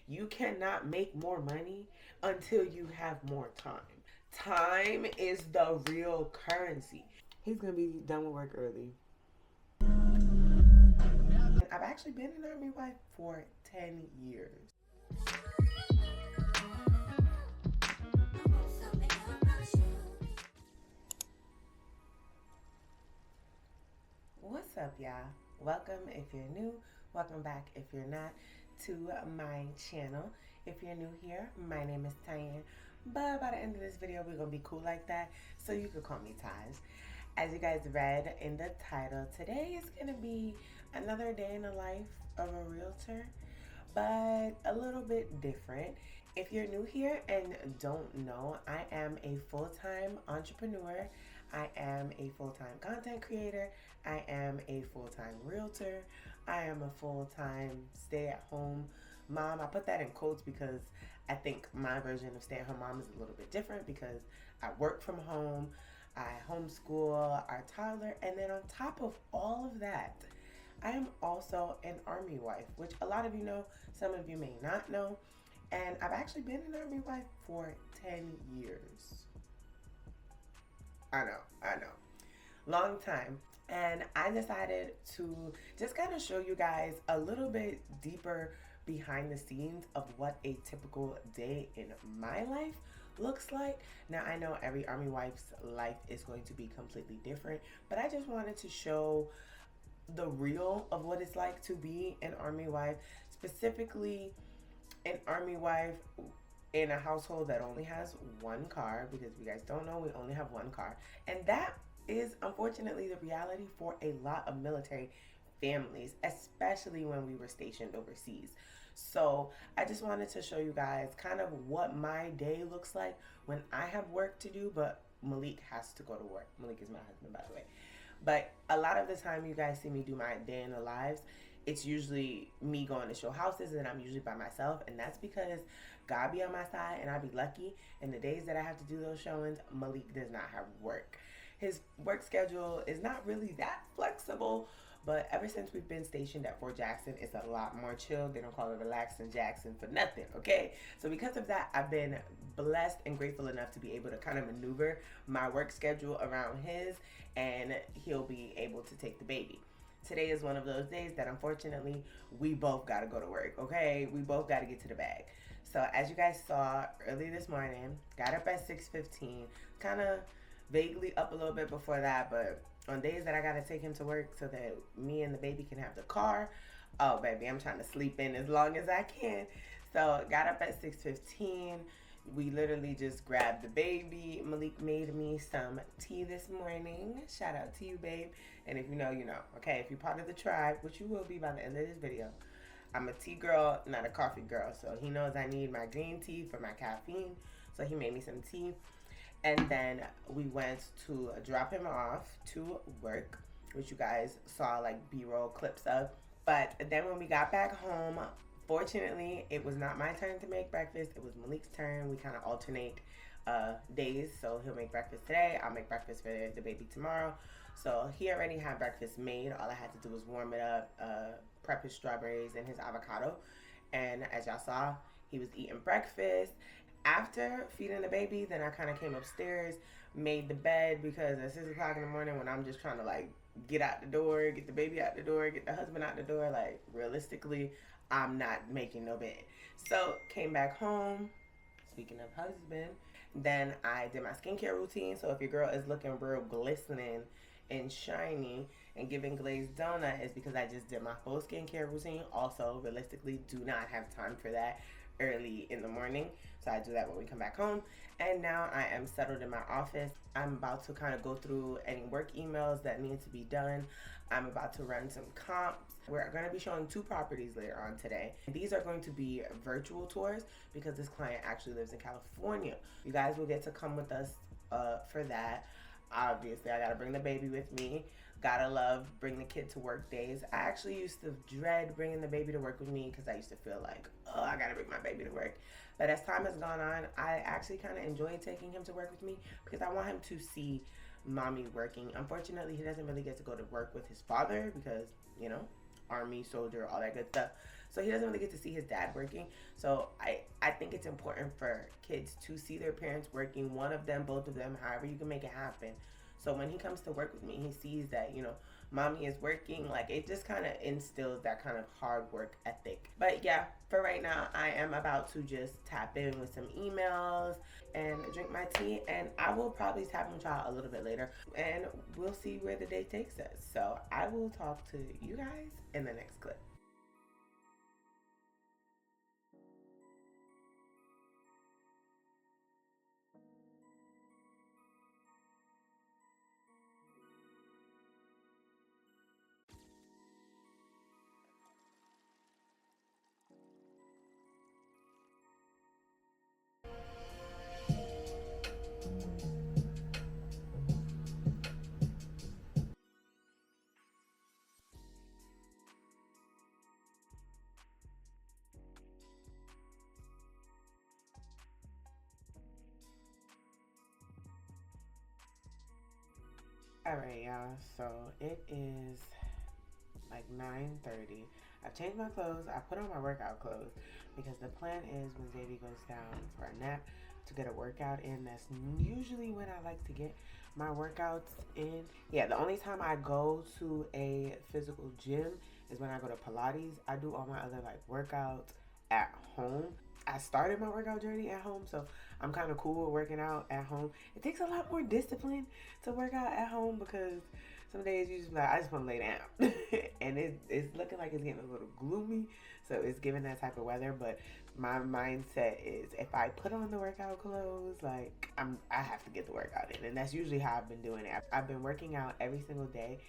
You cannot make more money until you have more time. Time is the real currency. He's gonna be done with work early. I've actually been an army wife for 10 years. What's up, y'all? Welcome if you're new. Welcome back if you're not to my channel. If you're new here, my name is Tyann. But by the end of this video, we're going to be cool like that, so you can call me Taj. As you guys read in the title, today is going to be another day in the life of a realtor, but a little bit different. If you're new here and don't know, I am a full-time entrepreneur. I am a full-time content creator. I am a full-time realtor. I am a full-time stay-at-home mom. I put that in quotes because I think my version of stay-at-home mom is a little bit different because I work from home, I homeschool our toddler, and then on top of all of that, I am also an army wife, which a lot of you know, some of you may not know. And I've actually been an army wife for 10 years. I know. Long time. And I decided to just kind of show you guys a little bit deeper behind the scenes of what a typical day in my life looks like. Now, I know every army wife's life is going to be completely different, but I just wanted to show the real of what it's like to be an army wife, specifically an army wife in a household that only has one car, because if you guys don't know, we only have one car. And that is unfortunately the reality for a lot of military families, especially when we were stationed overseas. So I just wanted to show you guys kind of what my day looks like when I have work to do, but Malik has to go to work. Malik is my husband, by the way. But a lot of the time you guys see me do my day in the lives, it's usually me going to show houses, and I'm usually by myself, and that's because God be on my side and I be lucky. And the days that I have to do those showings, Malik does not have work. His work schedule is not really that flexible, but ever since we've been stationed at Fort Jackson, it's a lot more chill. They don't call it relaxing Jackson for nothing, okay? So because of that, I've been blessed and grateful enough to be able to kind of maneuver my work schedule around his, and he'll be able to take the baby. Today is one of those days that unfortunately we both got to go to work, okay? We both got to get to the bag. So as you guys saw early this morning, got up at 6:15, kind of vaguely up a little bit before that, but on days that I got to take him to work so that me and the baby can have the car, oh baby, I'm trying to sleep in as long as I can. So got up at 6:15. We literally just grabbed the baby. Malik made me some tea this morning. Shout out to you, babe. And if you know, you know. Okay, if you're part of the tribe, which you will be by the end of this video, I'm a tea girl, not a coffee girl. So he knows I need my green tea for my caffeine. So he made me some tea. And then we went to drop him off to work, which you guys saw like B-roll clips of. But then when we got back home, fortunately, it was not my turn to make breakfast. It was Malik's turn. We kind of alternate days. So he'll make breakfast today. I'll make breakfast for the baby tomorrow. So he already had breakfast made. All I had to do was warm it up, prep his strawberries and his avocado. And as y'all saw, he was eating breakfast. After feeding the baby, then I kind of came upstairs, made the bed, because at 6 o'clock in the morning when I'm just trying to like get out the door, get the baby out the door, get the husband out the door, like realistically, I'm not making no bed. So came back home, speaking of husband, then I did my skincare routine. So if your girl is looking real glistening and shiny and giving glazed donut, is because I just did my full skincare routine. Also, realistically, do not have time for that early in the morning, so I do that when we come back home. And now I am settled in my office. I'm about to kind of go through any work emails that need to be done. I'm about to run some comps. We're going to be showing 2 properties later on today. These are going to be virtual tours because this client actually lives in California. You guys will get to come with us for that. Obviously, I got to bring the baby with me. Gotta love bring the kid to work days. I actually used to dread bringing the baby to work with me because I used to feel like, oh, I gotta bring my baby to work. But as time has gone on, I actually kind of enjoy taking him to work with me because I want him to see mommy working. Unfortunately, he doesn't really get to go to work with his father because, you know, army, soldier, all that good stuff. So he doesn't really get to see his dad working. So I think it's important for kids to see their parents working, one of them, both of them, however you can make it happen. So when he comes to work with me, he sees that, mommy is working. Like, it just kind of instills that kind of hard work ethic. But yeah, for right now, I am about to just tap in with some emails and drink my tea, and I will probably tap on y'all a little bit later, and we'll see where the day takes us. So I will talk to you guys in the next clip. Alright, y'all, so it is like 9:30. I've changed my clothes. I put on my workout clothes because the plan is when Xavier goes down for a nap to get a workout in. That's usually when I like to get my workouts in. Yeah, the only time I go to a physical gym is when I go to Pilates. I do all my other like workouts at home. I started my workout journey at home, so I'm kind of cool with working out at home. It takes a lot more discipline to work out at home because some days you just like, I just want to lay down. And it's looking like it's getting a little gloomy, so it's giving that type of weather. But my mindset is if I put on the workout clothes, like I have to get the workout in. And that's usually how I've been doing it. I've been working out every single day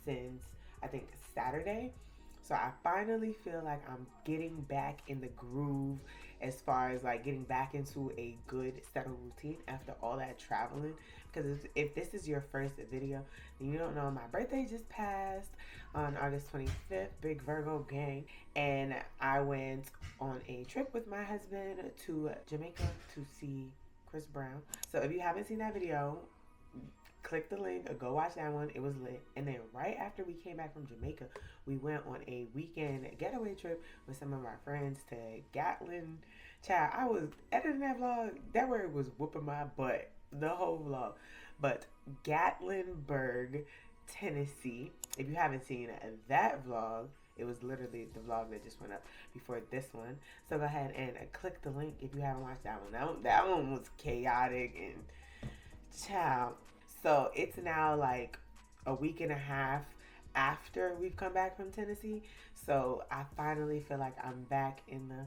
since I think Saturday. So I finally feel like I'm getting back in the groove as far as like getting back into a good settled routine after all that traveling. Because if this is your first video, then you don't know, my birthday just passed on August 25th, big Virgo gang. And I went on a trip with my husband to Jamaica to see Chris Brown. So if you haven't seen that video, click the link or go watch that one. It was lit. And then right after we came back from Jamaica, we went on a weekend getaway trip with some of our friends to Gatlin. Child, I was editing that vlog. That word was whooping my butt, the whole vlog. But Gatlinburg, Tennessee. If you haven't seen that vlog, it was literally the vlog that just went up before this one. So go ahead and click the link if you haven't watched that one. That one was chaotic and child. So it's now like a week and a half after we've come back from Tennessee. So I finally feel like I'm back in the,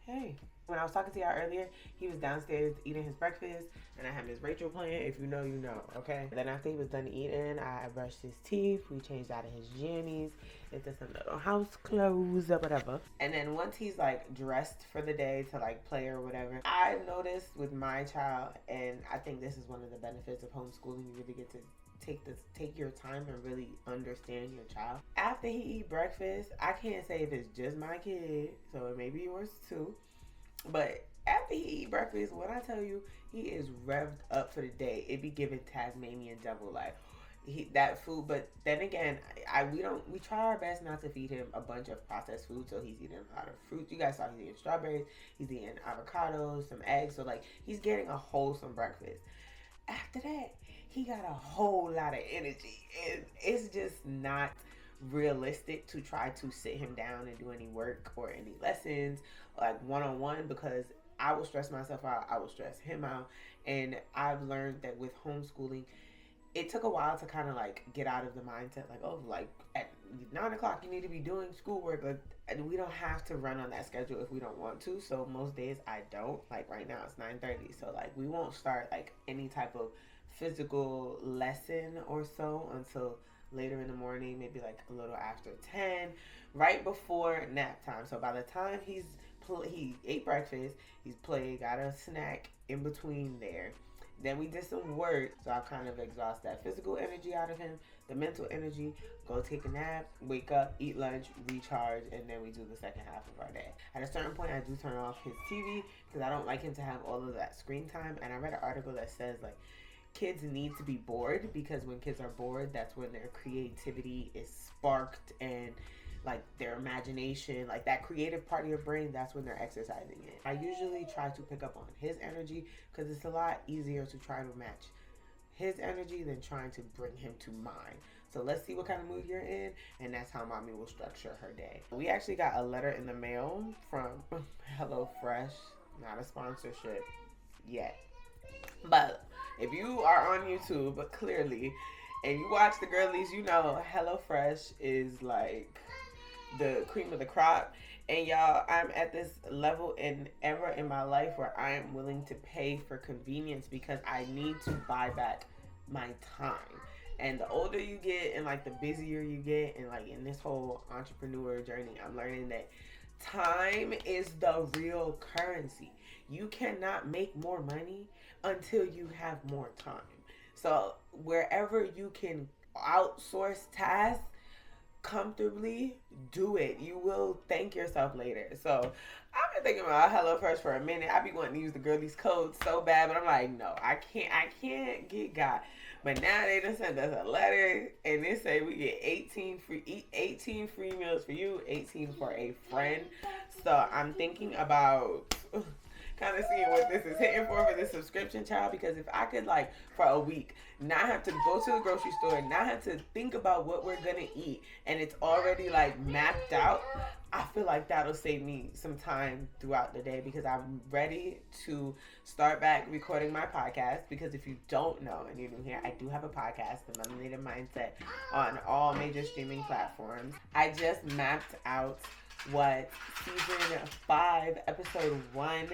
hey. When I was talking to y'all earlier, he was downstairs eating his breakfast, and I had Miss Rachel playing. If you know, you know, okay? Then after he was done eating, I brushed his teeth. We changed out of his jammies into some little house clothes or whatever. And then once he's like dressed for the day to like play or whatever, I noticed with my child, and I think this is one of the benefits of homeschooling, you really get to take your time and really understand your child. After he eat breakfast, I can't say if it's just my kid, so it may be yours too. But after he eat breakfast, when I tell you, he is revved up for the day. It be giving Tasmanian devil like that food. But then again, we try our best not to feed him a bunch of processed food. So he's eating a lot of fruit. You guys saw he's eating strawberries. He's eating avocados, some eggs. So like he's getting a wholesome breakfast. After that, he got a whole lot of energy, and it's just not realistic to try to sit him down and do any work or any lessons like one-on-one, because I will stress myself out, I will stress him out. And I've learned that with homeschooling, it took a while to kind of like get out of the mindset like, oh, like at 9 o'clock you need to be doing schoolwork. Like we don't have to run on that schedule if we don't want to. So most days I don't. Like right now it's 9:30, so like we won't start like any type of physical lesson or so until later in the morning, maybe like a little after 10, right before nap time. So by the time he ate breakfast, he's played, got a snack in between there. Then we did some work, so I kind of exhaust that physical energy out of him, the mental energy, go take a nap, wake up, eat lunch, recharge, and then we do the second half of our day. At a certain point, I do turn off his TV because I don't like him to have all of that screen time. And I read an article that says like kids need to be bored, because when kids are bored, that's when their creativity is sparked and like their imagination, like that creative part of your brain, that's when they're exercising it. I usually try to pick up on his energy because it's a lot easier to try to match his energy than trying to bring him to mine. So let's see what kind of mood you're in, and that's how mommy will structure her day. We actually got a letter in the mail from HelloFresh, not a sponsorship yet. But if you are on YouTube, but clearly, and you watch the girlies, you know HelloFresh is like the cream of the crop. And y'all, I'm at this level in ever in my life where I am willing to pay for convenience because I need to buy back my time. And the older you get and like the busier you get and like in this whole entrepreneur journey, I'm learning that time is the real currency. You cannot make more money until you have more time. So wherever you can outsource tasks comfortably, do it. You will thank yourself later. So I've been thinking about HelloFresh for a minute. I be wanting to use the girlies code so bad, but I'm like, no, I can't get got. But now they just sent us a letter and they say we get 18 free meals for you, 18 for a friend. So I'm thinking about kind of seeing what this is hitting for this subscription, child, because if I could, like, for a week, not have to go to the grocery store, not have to think about what we're gonna eat, and it's already, like, mapped out, I feel like that'll save me some time throughout the day because I'm ready to start back recording my podcast. Because if you don't know and you're new here, I do have a podcast, The Melanated Mindset, on all major streaming platforms. I just mapped out what season 5, episode 1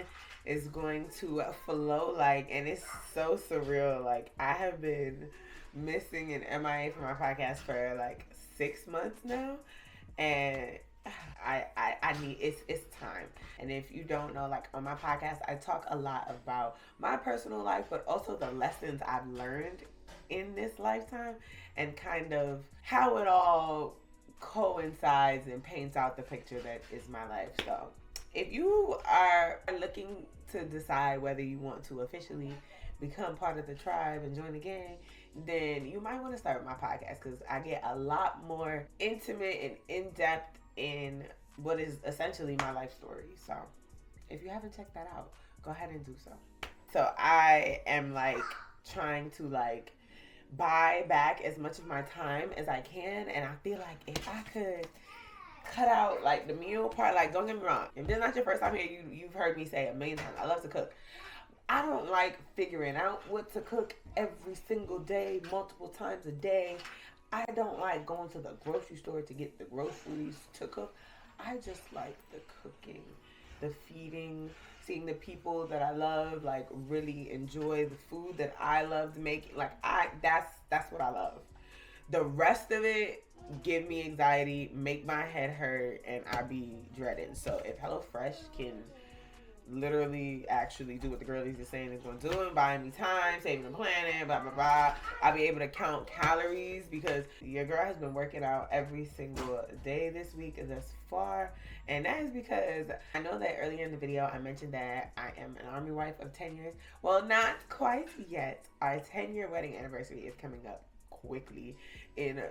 is going to flow like, and it's so surreal. Like, I have been missing an MIA for my podcast for like 6 months now, and I need it's time. And if you don't know, like, on my podcast I talk a lot about my personal life, but also the lessons I've learned in this lifetime and kind of how it all coincides and paints out the picture that is my life. So if you are looking to decide whether you want to officially become part of the tribe and join the gang, then you might want to start with my podcast, because I get a lot more intimate and in-depth in what is essentially my life story. So if you haven't checked that out, go ahead and do so. So I am like trying to like buy back as much of my time as I can, and I feel like if I could cut out like the meal part, like, don't get me wrong, if this is not your first time here, you've heard me say a million times, I love to cook. I don't like figuring out what to cook every single day, multiple times a day. I don't like going to the grocery store to get the groceries to cook. I just like the cooking, the feeding, seeing the people that I love like really enjoy the food that I love making. Like, that's what I love. The rest of it give me anxiety, make my head hurt, and I be dreading. So if HelloFresh can literally actually do what the girlies are saying it's going to do and buying me time, saving the planet, blah blah blah, I'll be able to count calories, because your girl has been working out every single day this week thus far. And that is because I know that earlier in the video I mentioned that I am an army wife of 10 years. Well, not quite yet. Our 10-year wedding anniversary is coming up quickly in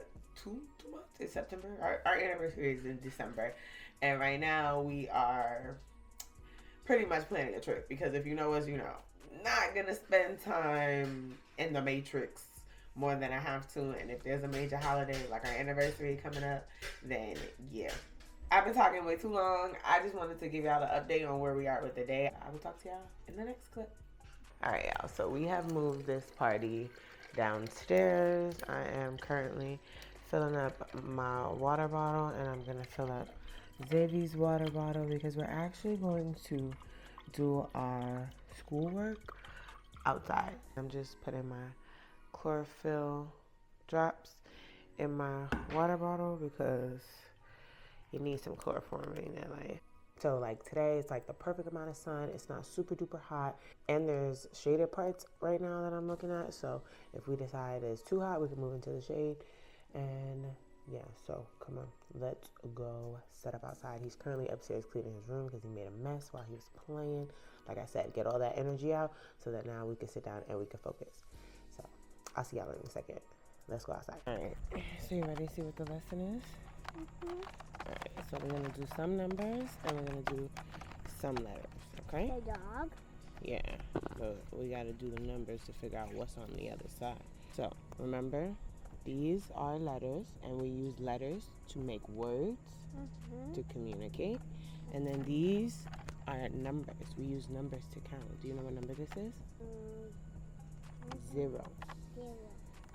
two months. It's September. Our anniversary is in December, and right now we are pretty much planning a trip, because if you know us, you know, not gonna spend time in the Matrix more than I have to. And if there's a major holiday like our anniversary coming up, then yeah. I've been talking way too long. I just wanted to give y'all an update on where we are with the day. I will talk to y'all in the next clip. Alright, y'all, so we have moved this party downstairs. I am currently filling up my water bottle, and I'm gonna fill up Xavier's water bottle, because we're actually going to do our schoolwork outside. I'm just putting my chlorophyll drops in my water bottle because you need some chloroform in LA. So like today, it's like the perfect amount of sun. It's not super duper hot, and there's shaded parts right now that I'm looking at. So if we decide it's too hot, we can move into the shade. And yeah, so come on, let's go set up outside. He's currently upstairs cleaning his room because he made a mess while he was playing. Like I said, get all that energy out so that now we can sit down and we can focus. So I'll see y'all in a second. Let's go outside. All right, so you ready to see what the lesson is? Alright, so we're going to do some numbers and we're going to do some letters, okay? The dog. Yeah, so we got to do the numbers to figure out what's on the other side. So remember, these are letters, and we use letters to make words, to communicate. And then these are numbers. We use numbers to count. Do you know what number this is? 0. 0.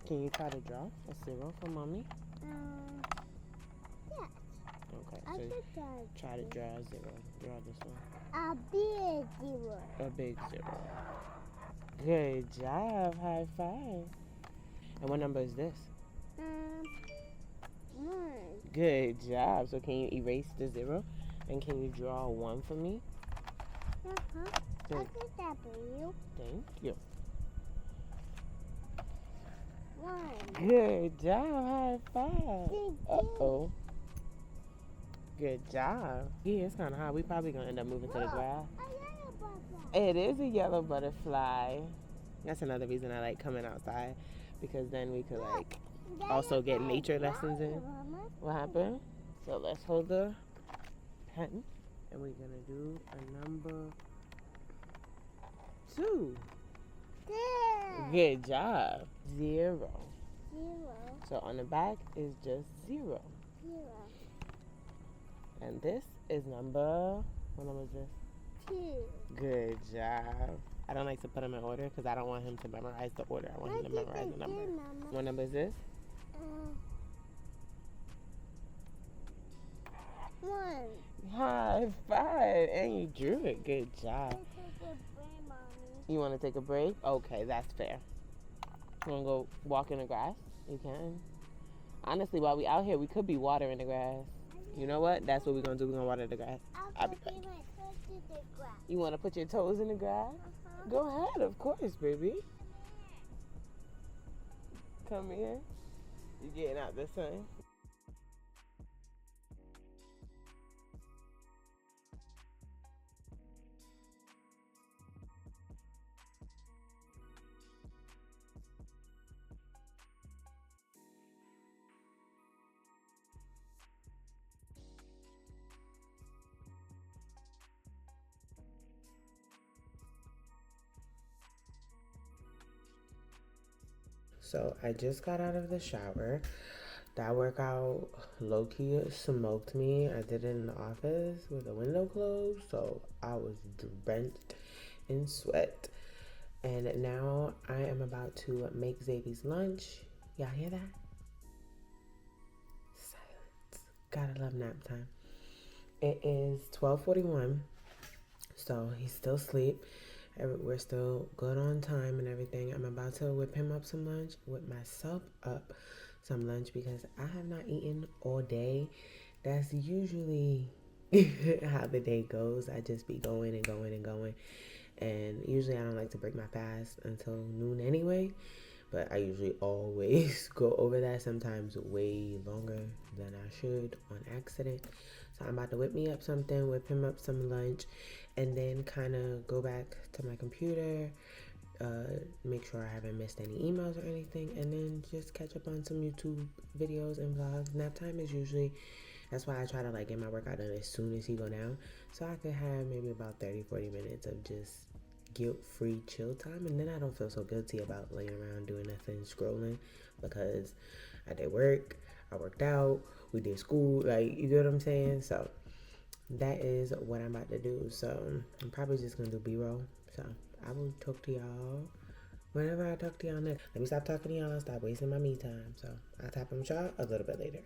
Can you try to draw a 0 for mommy? Yes. Okay, I so could try to draw a 0. Draw this one. A big 0. A big 0. Good job. High five. And what number is this? 1. Good job. So can you erase the 0? And can you draw a 1 for me? I did that for you. Thank you. 1. Good job. High five. Thank Uh-oh. Good job. Yeah, it's kind of hot. We probably going to end up moving to the grass. A yellow butterfly. It is a yellow butterfly. That's another reason I like coming outside, because then we could like also get nature lessons in. What happened? So let's hold the pen, and we're going to do a number 2. Good job. 0. 0. So on the back is just 0. 0. And this is number, what number is this? 2. Good job. I don't like to put them in order because I don't want him to memorize the order. I want him to memorize the number. What number is this? 1. High five. And you drew it. Good job. You want to take a break? Okay, that's fair. You want to go walk in the grass? You can. Honestly, while we out here, we could be watering the grass. You know what? That's what we're going to do. We're going to water the grass. I'll be back. You want to put your toes in the grass? Go ahead, of course, baby. Come here. You getting out the sun? So I just got out of the shower. That workout low-key smoked me. I did it in the office with the window closed, so I was drenched in sweat. And now I am about to make Xavier's lunch. Y'all hear that? Silence. Gotta love nap time. It is 12:41, so he's still asleep. We're still good on time and everything. I'm about to whip him up some lunch, whip myself up some lunch because I have not eaten all day. That's usually how the day goes. I just be going and going and going. And usually I don't like to break my fast until noon anyway. But I usually always go over that, sometimes way longer than I should on accident. So I'm about to whip me up something, whip him up some lunch, and then kind of go back to my computer, make sure I haven't missed any emails or anything, and then just catch up on some YouTube videos and vlogs. Nap time is usually, that's why I try to like get my workout done as soon as he go down, so I could have maybe about 30-40 minutes of just guilt-free chill time, and then I don't feel so guilty about laying around doing nothing, scrolling, because I did work, I worked out, we did school, like, you get what I'm saying? So that is what I'm about to do. So I'm probably just gonna do B-roll. So I will talk to y'all whenever I talk to y'all next. Let me stop talking to y'all, stop wasting my me time. So I'll tap on y'all a little bit later.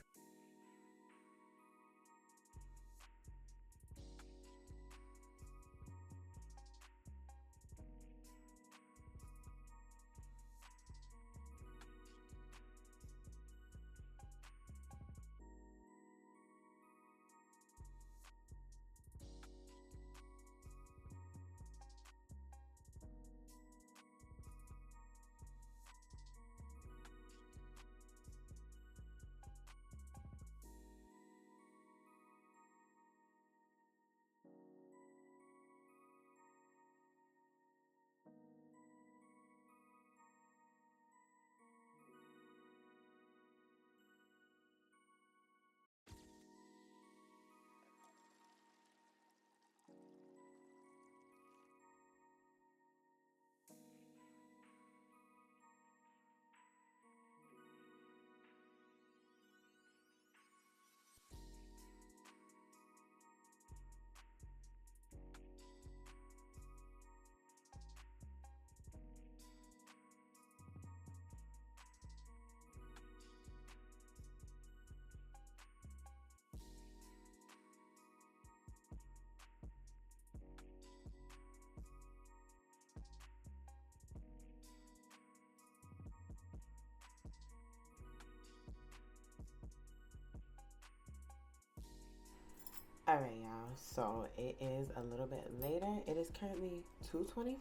Alright, y'all, so it is a little bit later. It is currently 2:25,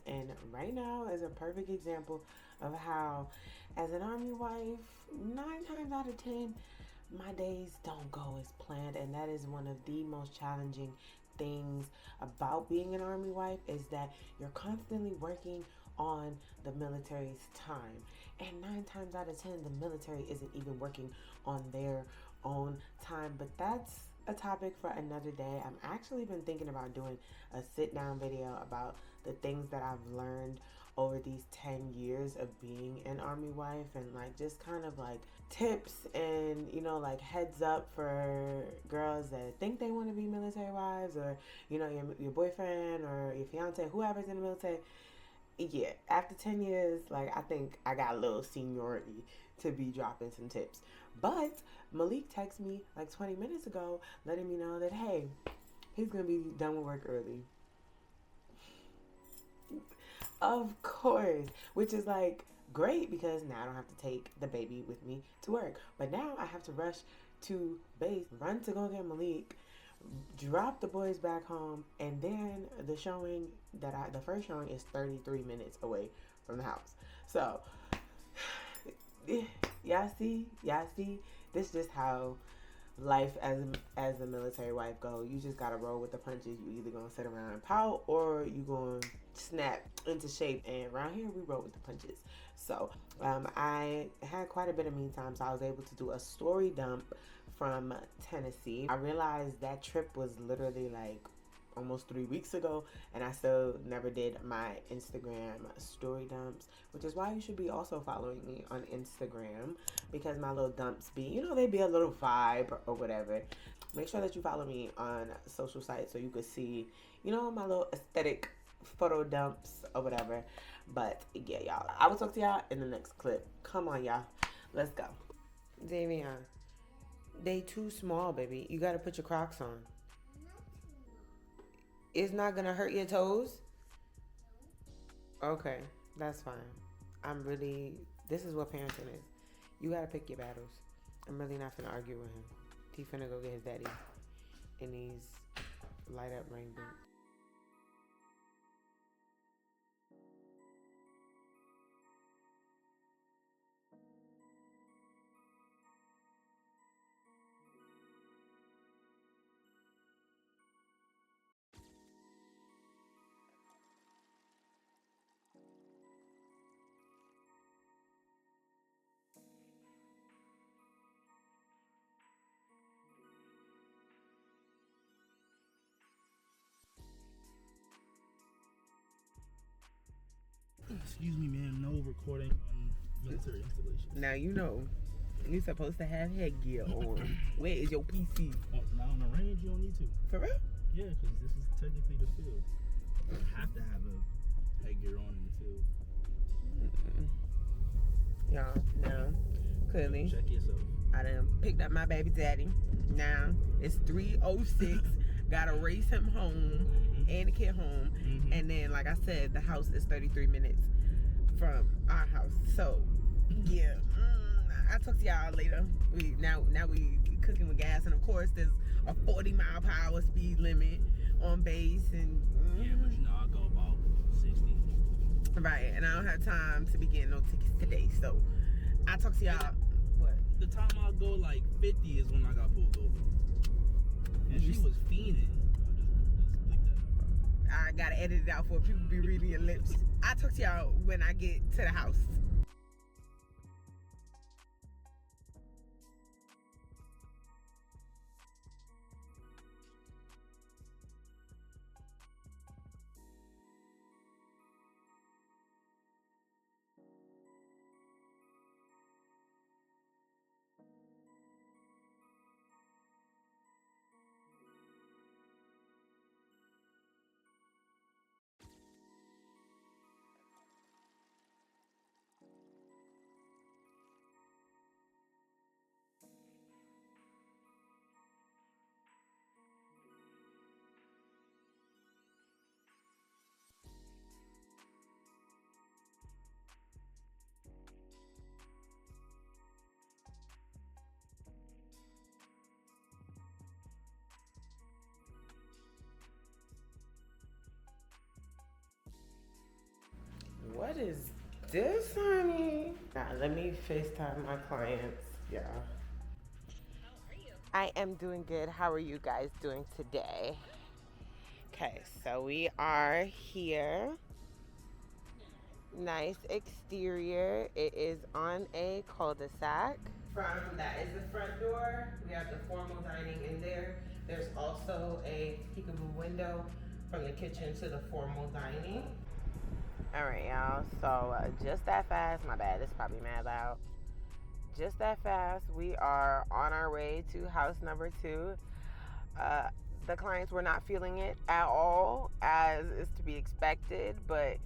and right now is a perfect example of how, as an army wife, 9 times out of 10, my days don't go as planned. And that is one of the most challenging things about being an army wife, is that you're constantly working on the military's time. And 9 times out of 10, the military isn't even working on their own time. But that's a topic for another day. I'm actually been thinking about doing a sit down video about the things that I've learned over these 10 years of being an army wife, and like just kind of like tips and, you know, like heads up for girls that think they want to be military wives, or, you know, your boyfriend or your fiance, whoever's in the military. Yeah, after 10 years, like, I think I got a little seniority to be dropping some tips. But Malik texted me like 20 minutes ago letting me know that, hey, he's going to be done with work early. Of course, which is like great, because now I don't have to take the baby with me to work. But now I have to rush to base, run to go get Malik, drop the boys back home, and then the first showing is 33 minutes away from the house. So y'all see, this is just how life as a military wife go. You just gotta roll with the punches. You either gonna sit around and pout, or you gonna snap into shape. And around here we roll with the punches. So I had quite a bit of me time, so I was able to do a story dump from Tennessee. I realized that trip was literally like almost 3 weeks ago, and I still never did my Instagram story dumps, which is why you should be also following me on Instagram, because my little dumps be, you know, they be a little vibe or whatever. Make sure that you follow me on social sites so you could see, you know, my little aesthetic photo dumps or whatever. But yeah, y'all, I will talk to y'all in the next clip. Come on, y'all, let's go. Davion, they too small, baby. You gotta put your Crocs on. It's not gonna hurt your toes? Okay, that's fine. This is what parenting is. You gotta pick your battles. I'm really not finna argue with him. He finna go get his daddy in these light up rain boots. Excuse me, man. No recording on military installations. Now you know you're supposed to have headgear on. Where is your PC? Now on the range, you don't need to. For real? Yeah, because this is technically the field. You have to have a headgear on in the field. Y'all, now, clearly, Check yourself. I done picked up my baby daddy. Now, it's 3:06. Gotta race him home and the kid home. And then, like I said, the house is 33 minutes from our house. So, yeah. I'll talk to y'all later. Now we cooking with gas. And, of course, there's a 40-mile-per-hour speed limit on base. And Yeah, but you know, I'll go about 60. Right, and I don't have time to be getting no tickets today. So, I'll talk to y'all. What? The time I'll go like 50 is when I got pulled over. And she was fiending. Just pick that up. I gotta edit it out for people to be reading your lips. I'll talk to y'all when I get to the house. What is this, honey? Now, let me FaceTime my clients. Yeah. I am doing good. How are you guys doing today? Okay, so we are here. Nice exterior. It is on a cul-de-sac. That is the front door. We have the formal dining in there. There's also a peekaboo window from the kitchen to the formal dining. All right, y'all. So just that fast. My bad. It's probably mad loud. Just that fast, we are on our way to house number 2. The clients were not feeling it at all, as is to be expected, but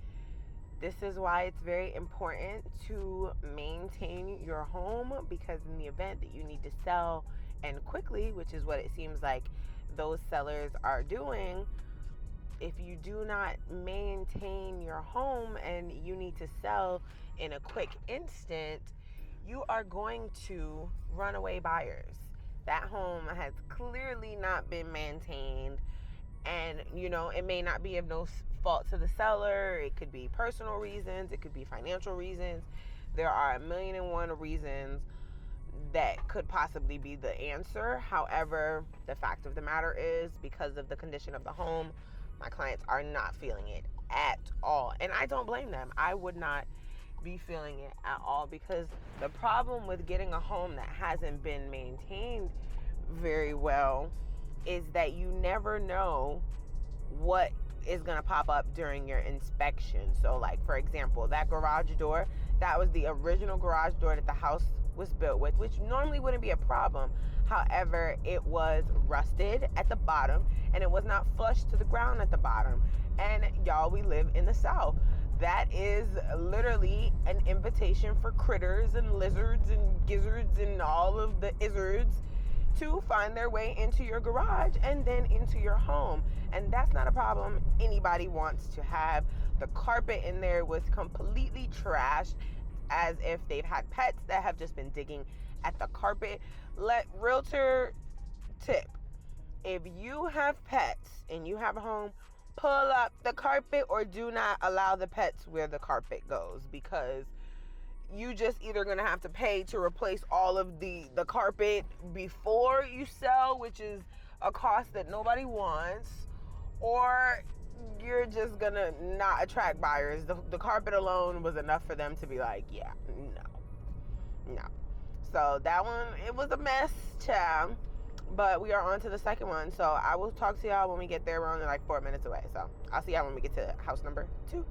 this is why it's very important to maintain your home, because in the event that you need to sell, and quickly, which is what it seems like those sellers are doing, if you do not maintain your home and you need to sell in a quick instant, you are going to runaway buyers. That home has clearly not been maintained, and it may not be of no fault to the seller. It could be personal reasons, it could be financial reasons. There are a million and one reasons that could possibly be the answer. However, the fact of the matter is, because of the condition of the home, my clients are not feeling it at all, and I don't blame them. I would not be feeling it at all, because the problem with getting a home that hasn't been maintained very well is that you never know what is going to pop up during your inspection. So, like, for example, that garage door, that was the original garage door that the house was built with, which normally wouldn't be a problem. However, it was rusted at the bottom and it was not flush to the ground at the bottom. And y'all, we live in the South. That is literally an invitation for critters and lizards and gizzards and all of the izzards to find their way into your garage and then into your home. And that's not a problem anybody wants to have. The carpet in there was completely trashed, as if they've had pets that have just been digging at the carpet. Realtor tip: if you have pets and you have a home, pull up the carpet or do not allow the pets where the carpet goes, because you just either going to have to pay to replace all of the carpet before you sell, which is a cost that nobody wants, or you're just going to not attract buyers. The carpet alone was enough for them to be like, yeah, no. So that one, it was a mess, child. But we are on to the second one. So I will talk to y'all when we get there. We're only like 4 minutes away. So I'll see y'all when we get to house number 2.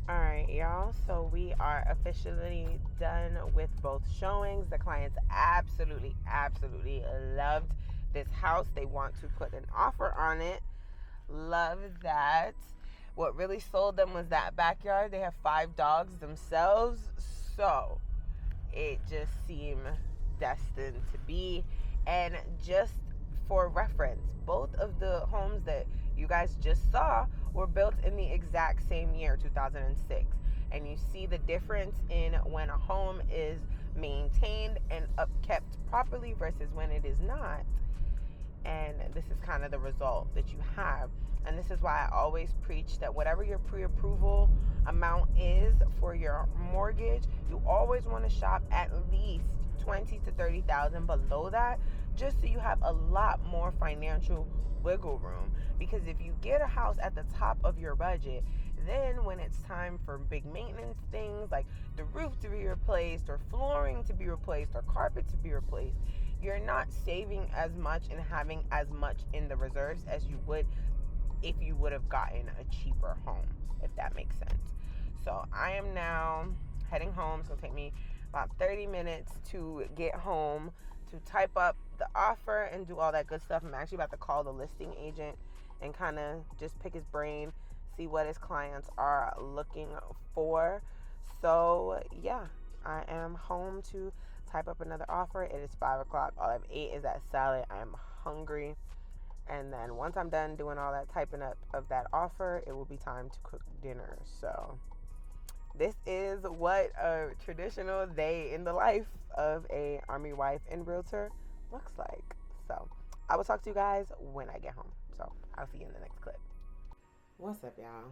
Alright, y'all, so we are officially done with both showings. The clients absolutely loved this house. They want to put an offer on it. Love that. What really sold them was that backyard. They have 5 dogs themselves, so it just seemed destined to be. And just for reference, both of the homes that you guys just saw were built in the exact same year, 2006. and you see the difference in when a home is maintained and upkept properly versus when it is not. And this is kind of the result that you have. And this is why I always preach that whatever your pre-approval amount is for your mortgage, you always want to shop at least 20 to 30,000 below that, just so you have a lot more financial wiggle room. Because if you get a house at the top of your budget, then when it's time for big maintenance things like the roof to be replaced or flooring to be replaced or carpet to be replaced, you're not saving as much and having as much in the reserves as you would if you would have gotten a cheaper home, if that makes sense. So I am now heading home. It's going to take me about 30 minutes to get home, to type up the offer and do all that good stuff. I'm actually about to call the listing agent and kind of just pick his brain, see what his clients are looking for. So yeah, I am home to type up another offer. It is 5 o'clock. All I've ate is that salad. I am hungry. And then once I'm done doing all that typing up of that offer, it will be time to cook dinner. So this is what a traditional day in the life of a Army wife and realtor looks like. So I will talk to you guys when I get home. So I'll see you in the next clip. What's up, y'all?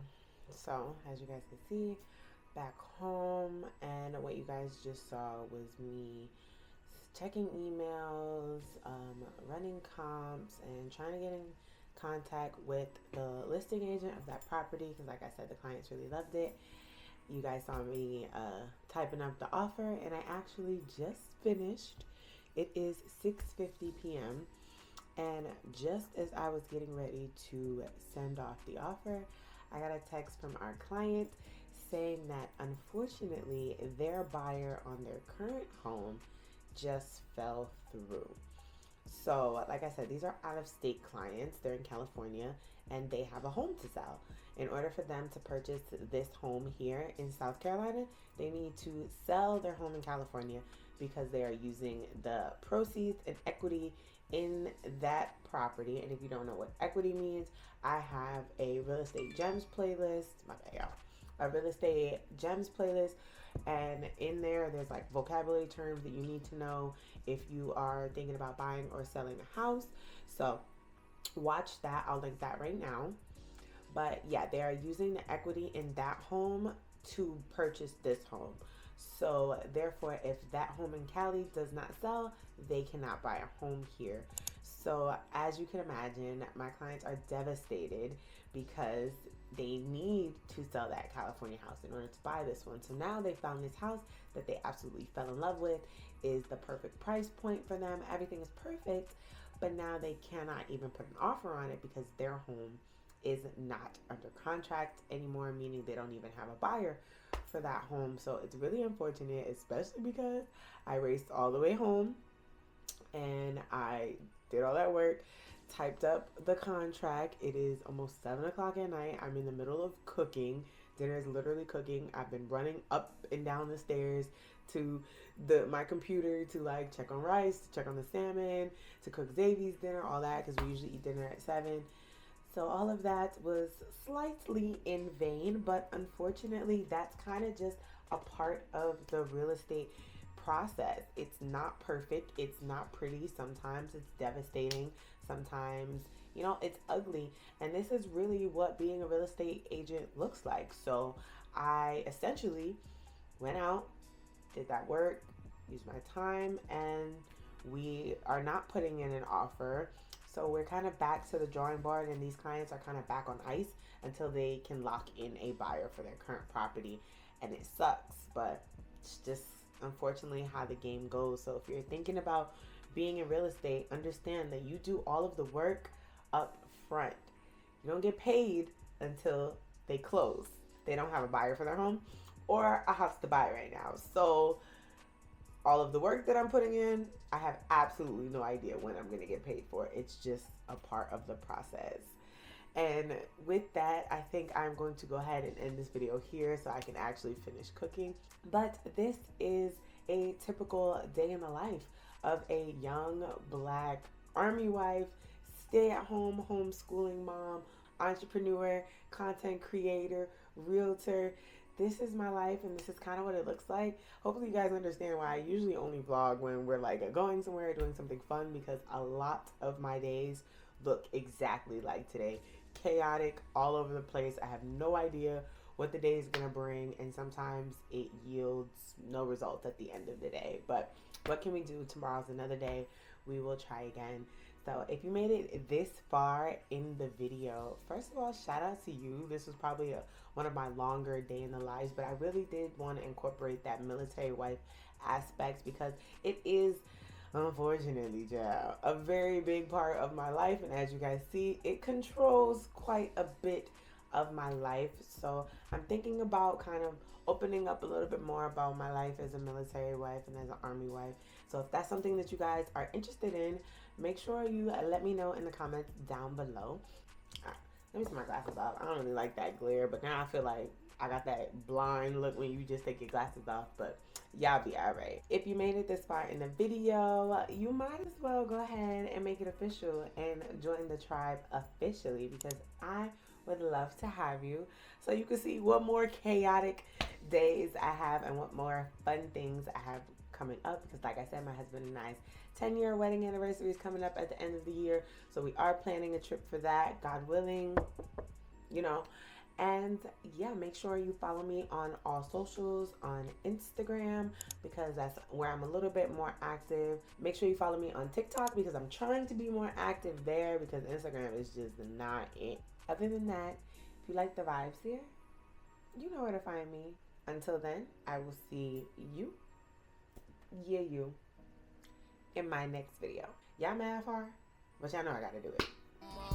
So as you guys can see, back home, and what you guys just saw was me checking emails, running comps, and trying to get in contact with the listing agent of that property, because like I said, the clients really loved it. You guys saw me typing up the offer, and I actually just finished. It is 6:50 p.m. and just as I was getting ready to send off the offer, I got a text from our client saying that unfortunately their buyer on their current home just fell through. So like I said, these are out-of-state clients. They're in California and they have a home to sell. In order for them to purchase this home here in South Carolina, they need to sell their home in California because they are using the proceeds and equity in that property. And if you don't know what equity means, I have a real estate gems playlist. My bad, y'all. A real estate gems playlist, and in there's like vocabulary terms that you need to know if you are thinking about buying or selling a house. So watch that. I'll link that right now. But yeah, they are using the equity in that home to purchase this home. So therefore, if that home in Cali does not sell, they cannot buy a home here. So as you can imagine, my clients are devastated because they need to sell that California house in order to buy this one. So now they found this house that they absolutely fell in love with, is the perfect price point for them. Everything is perfect, but now they cannot even put an offer on it because their home is not under contract anymore, meaning they don't even have a buyer for that home. So it's really unfortunate, especially because I raced all the way home and I did all that work, typed up the contract. It is almost 7 o'clock at night. I'm in the middle of cooking. Dinner is literally cooking. I've been running up and down the stairs to my computer to like check on rice, to check on the salmon, to cook Xavier's dinner, all that, because we usually eat dinner at 7. So all of that was slightly in vain, but unfortunately that's kind of just a part of the real estate process. It's not perfect. It's not pretty. Sometimes it's devastating. Sometimes, it's ugly. And this is really what being a real estate agent looks like. So I essentially went out, did that work, used my time, and we are not putting in an offer. So we're kind of back to the drawing board, and these clients are kind of back on ice until they can lock in a buyer for their current property. And it sucks, but it's just unfortunately how the game goes. So if you're thinking about being in real estate, understand that you do all of the work up front. You don't get paid until they close. They don't have a buyer for their home or a house to buy right now. So all of the work that I'm putting in, I have absolutely no idea when I'm going to get paid for. It's just a part of the process. And with that, I think I'm going to go ahead and end this video here so I can actually finish cooking. But this is a typical day in the life of a young Black Army wife, stay-at-home homeschooling mom, entrepreneur, content creator, realtor. this is my life and this is kind of what it looks like. Hopefully you guys understand why I usually only vlog when we're like going somewhere, doing something fun, because a lot of my days look exactly like today. Chaotic, all over the place. I have no idea what the day is gonna bring, and sometimes it yields no results at the end of the day. But what can we do? Tomorrow's another day. We will try again. So if you made it this far in the video, first of all, shout out to you. This was probably one of my longer day in the lives, but I really did want to incorporate that military wife aspects because it is, unfortunately, child, a very big part of my life. And as you guys see, it controls quite a bit of my life. So I'm thinking about kind of opening up a little bit more about my life as a military wife and as an army wife. So if that's something that you guys are interested in, make sure you let me know in the comments down below. Let me take my glasses off. I don't really like that glare, but now I feel like I got that blind look when you just take your glasses off, but y'all be alright. If you made it this far in the video, you might as well go ahead and make it official and join the tribe officially, because I would love to have you so you can see what more chaotic days I have and what more fun things I have coming up. Because like I said, my husband and I's 10-year wedding anniversary is coming up at the end of the year, so we are planning a trip for that, God willing, you know. And yeah, make sure you follow me on all socials, on Instagram, because that's where I'm a little bit more active. Make sure you follow me on TikTok because I'm trying to be more active there, because Instagram is just not it. Other than that, if you like the vibes here, you know where to find me. Until then, I will see you, you, in my next video. Y'all mad far? But y'all know I gotta do it.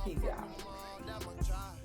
Peace, y'all.